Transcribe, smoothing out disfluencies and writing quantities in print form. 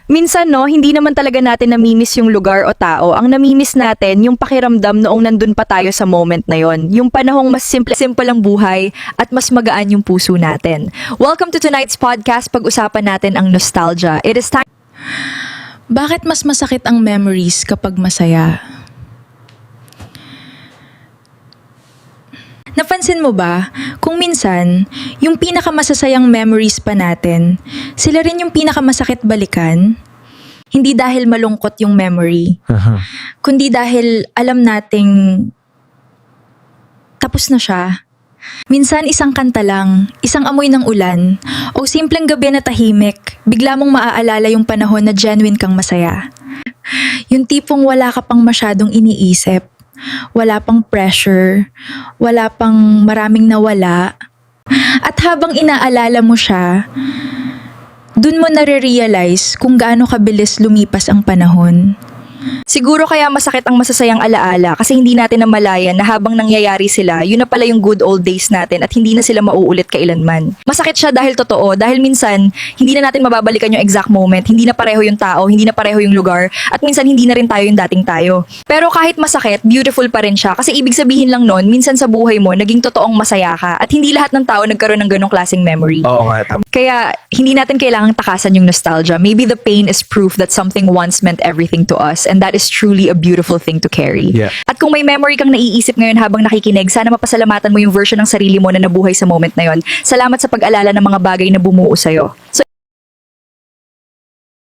Minsan no, hindi naman talaga natin namimiss yung lugar o tao. Ang namimiss natin, yung pakiramdam noong nandun pa tayo sa moment na yon. Yung panahong mas simple ang buhay at mas magaan yung puso natin. Welcome to tonight's podcast. Pag-usapan natin ang nostalgia. It is time. Bakit mas masakit ang memories kapag masaya? Napansin mo ba, kung minsan, yung pinakamasasayang memories pa natin, sila rin yung pinakamasakit balikan? Hindi dahil malungkot yung memory, kundi dahil alam nating tapos na siya. Minsan isang kanta lang, isang amoy ng ulan, o simpleng gabi na tahimik, bigla mong maaalala yung panahon na genuine kang masaya. Yung tipong wala ka pang masyadong iniisip, wala pang pressure, wala pang maraming nawala. At habang inaalala mo siya, dun mo nare-realize kung gaano kabilis lumipas ang panahon. Siguro kaya masakit ang masasayang alaala kasi hindi natin namalayan na habang nangyayari sila, yun na pala yung good old days natin at hindi na sila mauulit kailanman. Masakit siya dahil totoo, dahil minsan hindi na natin mababalikan yung exact moment, hindi na pareho yung tao, hindi na pareho yung lugar, at minsan hindi na rin tayo yung dating tayo. Pero kahit masakit, beautiful pa rin siya kasi ibig sabihin lang nun, minsan sa buhay mo, naging totoong masaya ka at hindi lahat ng tao nagkaroon ng ganong klaseng memory. Oo nga, tama. Kaya hindi natin kailangang takasan yung nostalgia. Maybe the pain is proof that something once meant everything to us, and that is truly a beautiful thing to carry. Yeah. At kung may memory kang naiisip ngayon habang nakikinig, sana mapasalamatan mo yung version ng sarili mo na nabuhay sa moment na yon. Salamat sa pag-alala ng mga bagay na bumuo sa'yo. So